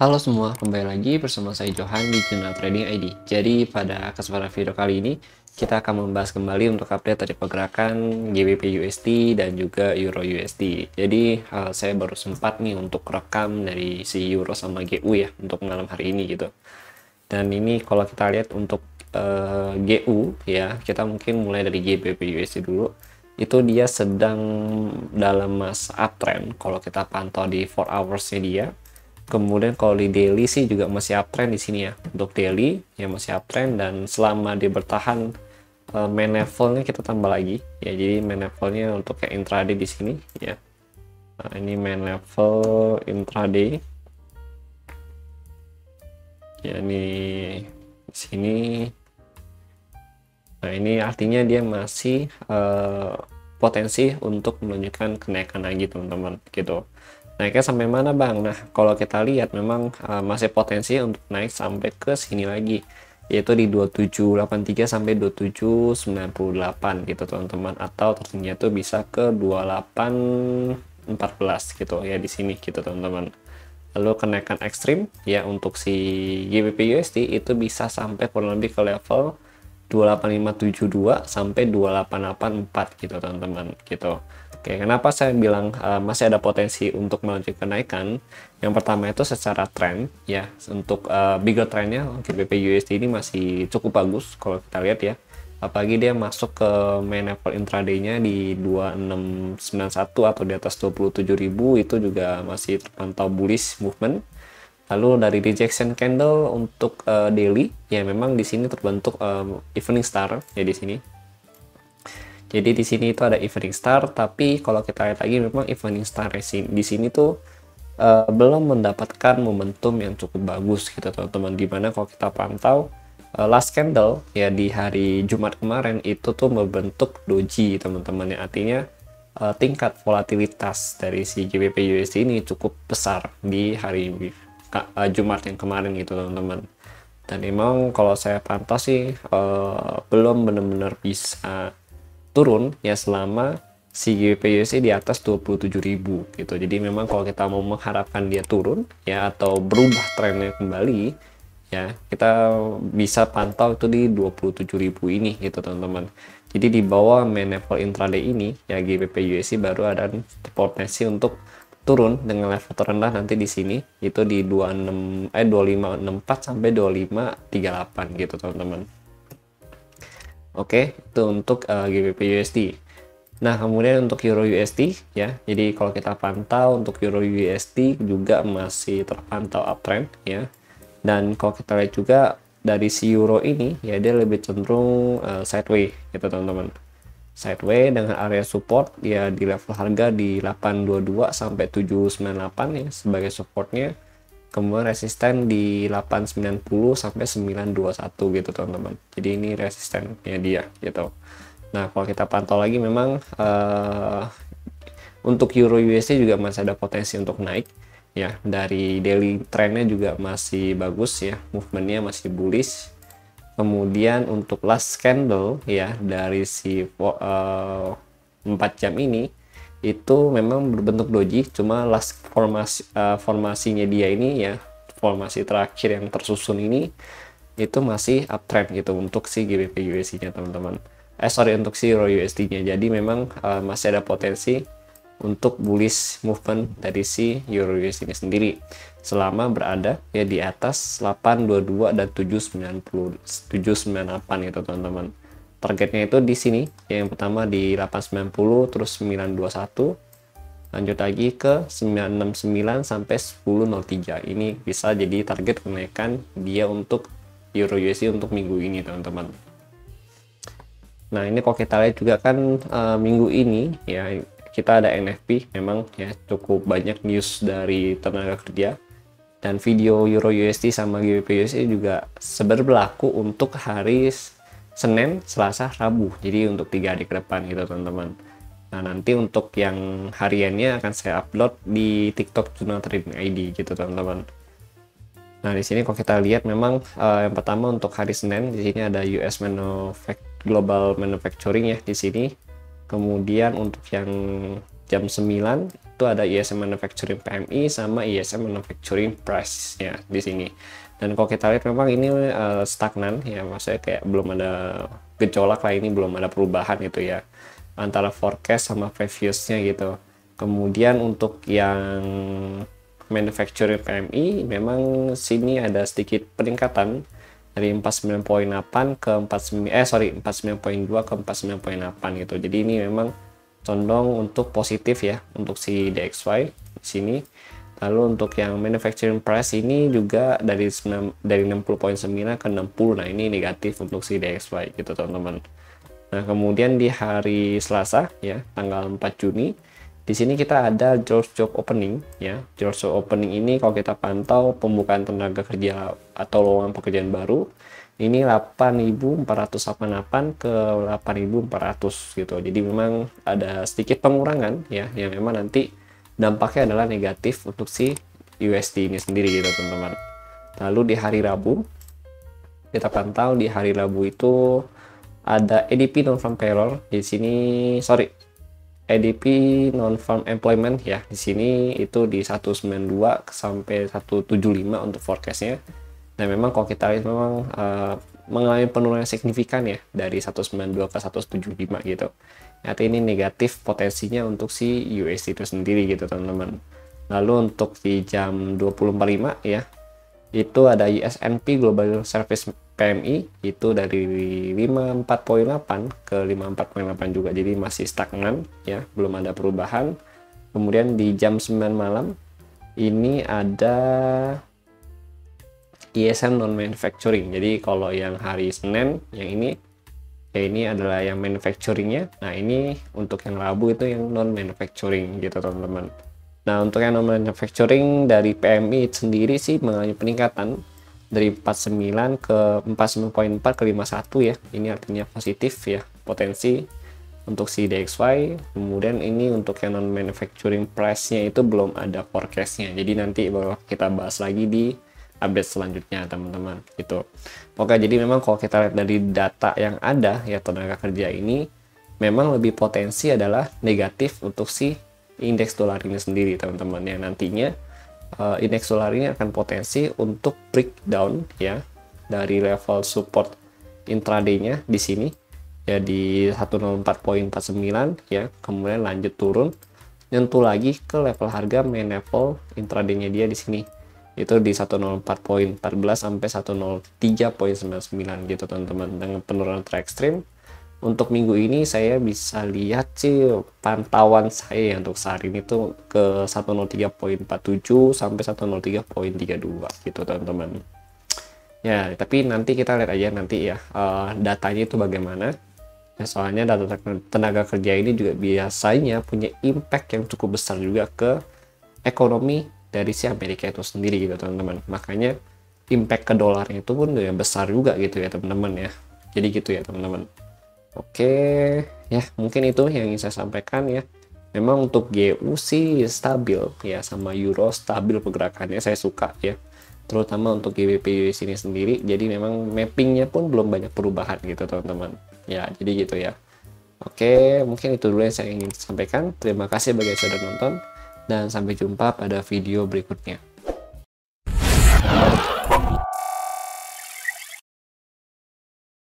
Halo semua, kembali lagi bersama saya Johan di Jurnal Trading ID. Jadi pada kesempatan video kali ini kita akan membahas kembali untuk update dari pergerakan GBP USD dan juga Euro USD. Jadi saya baru sempat nih untuk rekam dari si Euro sama GU ya untuk malam hari ini gitu. Dan ini kalau kita lihat untuk GU ya, kita mungkin mulai dari GBP USD dulu. Itu dia sedang dalam masa uptrend kalau kita pantau di 4 hours-nya dia. Kemudian kalau di daily sih juga masih uptrend di sini ya. Untuk daily ya masih uptrend, dan selama dia bertahan main levelnya kita tambah lagi ya. Jadi main levelnya untuk kayak intraday di sini ya. Nah, ini main level intraday. Ya ini di sini. Nah, ini artinya dia masih potensi untuk menunjukkan kenaikan lagi teman-teman gitu. Naiknya sampai mana bang? Nah, kalau kita lihat memang masih potensi untuk naik sampai ke sini lagi, yaitu di 2783 sampai 2798 gitu teman-teman, atau tertingginya itu bisa ke 2814 gitu ya di sini gitu teman-teman. Lalu kenaikan ekstrim ya untuk si GBP USD itu bisa sampai kurang lebih ke level 28572 sampai 2884 gitu teman-teman gitu. Oke, kenapa saya bilang masih ada potensi untuk melanjutkan kenaikan? Yang pertama itu secara tren ya, untuk bigger trendnya GBP USD ini masih cukup bagus kalau kita lihat ya. Apalagi dia masuk ke main level intraday-nya di 2691 atau di atas 27.000, itu juga masih terpantau bullish movement. Lalu dari rejection candle untuk daily ya, memang di sini terbentuk evening star ya di sini. Jadi di sini itu ada evening star, tapi kalau kita lihat lagi memang evening star di sini tuh belum mendapatkan momentum yang cukup bagus gitu teman-teman. Dimana kalau kita pantau last candle ya di hari Jumat kemarin itu tuh membentuk doji teman-teman, ya artinya tingkat volatilitas dari si GBP USD ini cukup besar di hari Jumat yang kemarin gitu teman-teman. Dan memang kalau saya pantau sih belum benar-benar bisa turun ya selama si GBP USD di atas 27.000 gitu. Jadi memang kalau kita mau mengharapkan dia turun ya atau berubah trennya kembali ya, kita bisa pantau itu di 27.000 ini gitu teman-teman. Jadi di bawah main level intraday ini ya GBP USD baru ada potensi untuk turun dengan level terendah nanti di sini itu di 2564 sampai 2538 gitu teman-teman. Oke, itu untuk GBP USD. Nah, kemudian untuk Euro USD ya. Jadi kalau kita pantau untuk Euro USD juga masih terpantau uptrend ya. Dan kalau kita lihat juga dari si Euro ini ya, dia lebih cenderung sideways gitu teman-teman. Sideways dengan area support ya di level harga di 822 sampai 798 ya sebagai supportnya. Kemudian resisten di 890 sampai 921 gitu teman-teman. Jadi ini resistennya dia gitu. Nah, kalau kita pantau lagi memang untuk Euro USD juga masih ada potensi untuk naik ya. Dari daily trendnya juga masih bagus ya, movementnya masih bullish. Kemudian untuk last candle ya dari si 4 jam ini itu memang berbentuk doji, cuma last formasinya dia ini ya, formasi terakhir yang tersusun ini itu masih uptrend gitu untuk si GBP USD nya teman-teman. Untuk si Euro USD nya. Jadi memang masih ada potensi untuk bullish movement dari si Euro USD nya sendiri selama berada ya di atas 822 dan 798 itu teman-teman. Targetnya itu di sini yang pertama di 890 terus 921, lanjut lagi ke 969 sampai 1003. Ini bisa jadi target kenaikan dia untuk Euro USD untuk minggu ini teman-teman. Nah, ini kalau kita lihat juga kan minggu ini ya kita ada NFP, memang ya cukup banyak news dari tenaga kerja, dan video Euro USD sama GBP USD juga berlaku untuk hari Senin, Selasa, Rabu. Jadi untuk 3 hari ke depan gitu teman-teman. Nah, nanti untuk yang hariannya akan saya upload di TikTok Jurnal Trading ID gitu teman-teman. Nah, di sini kalau kita lihat memang yang pertama untuk hari Senin di sini ada US Global Manufacturing ya di sini. Kemudian untuk yang jam 9 itu ada ISM Manufacturing PMI sama ISM Manufacturing Price ya di sini. Dan kalau kita lihat memang ini stagnan ya, maksudnya kayak belum ada gejolak lah, ini belum ada perubahan gitu ya antara forecast sama previousnya gitu. Kemudian untuk yang manufacturing PMI memang sini ada sedikit peningkatan dari 49.8 ke 49.2 ke 49.8 gitu. Jadi ini memang condong untuk positif ya untuk si DXY di sini. Lalu untuk yang manufacturing price ini juga dari 60.9 ke 60. Nah, ini negatif untuk si DXY gitu, teman-teman. Nah, kemudian di hari Selasa ya, tanggal 4 Juni, di sini kita ada George Job Opening ya. George Job Opening ini kalau kita pantau pembukaan tenaga kerja atau lowongan pekerjaan baru ini 8.488 ke 8.400 gitu. Jadi memang ada sedikit pengurangan ya, yang memang nanti dampaknya adalah negatif untuk si USD ini sendiri gitu, teman-teman. Lalu di hari Rabu kita pantau, di hari Rabu itu ada ADP non-farm payroll di sini, ADP non-farm employment ya, di sini itu di 192 sampai 175 untuk forecastnya. Dan memang kalau kita lihat memang mengalami penurunan signifikan ya dari 192 ke 175 gitu. Artinya ini negatif potensinya untuk si USD itu sendiri gitu, teman-teman. Lalu untuk di jam 20.45 ya, itu ada USNP Global Service PMI itu dari 54.8 ke 54.8 juga, jadi masih stagnan ya, belum ada perubahan. Kemudian di jam 9 malam ini ada ISM non manufacturing. Jadi kalau yang hari Senin yang ini ya, ini adalah yang manufacturingnya. Nah, ini untuk yang Rabu itu yang non manufacturing gitu, teman-teman. Nah, untuk yang non manufacturing dari PMI sendiri sih mengalami peningkatan dari 49 ke 49.4 ke 51 ya. Ini artinya positif ya, potensi untuk si DXY. Kemudian ini untuk yang non manufacturing price-nya itu belum ada forecast-nya. Jadi nanti bakal kita bahas lagi di update selanjutnya, teman-teman gitu. Oke, jadi memang kalau kita lihat dari data yang ada ya, tenaga kerja ini memang lebih potensi adalah negatif untuk si indeks dolar ini sendiri, teman-teman, yang nantinya indeks dolar ini akan potensi untuk breakdown ya dari level support intraday-nya di sini ya di 104.49 ya, kemudian lanjut turun nyentuh lagi ke level harga main level intraday-nya dia di sini itu di 104.14 sampai 103.99 gitu, teman-teman, dengan penurunan terekstrim. Untuk minggu ini saya bisa lihat sih pantauan saya untuk saat ini tuh ke 103.47 sampai 103.32 gitu, teman-teman. Ya, tapi nanti kita lihat aja nanti ya datanya itu bagaimana. Ya, soalnya data tenaga kerja ini juga biasanya punya impact yang cukup besar juga ke ekonomi dari si Amerika itu sendiri gitu, teman-teman. Makanya impact ke dolarnya itu pun ya besar juga gitu ya, teman-teman ya. Jadi gitu ya, teman-teman. Oke, ya mungkin itu yang ingin saya sampaikan ya. Memang untuk GU sih stabil ya, sama Euro stabil pergerakannya, saya suka ya. Terutama untuk GBP USD ini sendiri, jadi memang mappingnya pun belum banyak perubahan gitu, teman-teman. Ya, jadi gitu ya. Oke, mungkin itu dulu yang saya ingin sampaikan. Terima kasih bagi yang sudah nonton, dan sampai jumpa pada video berikutnya.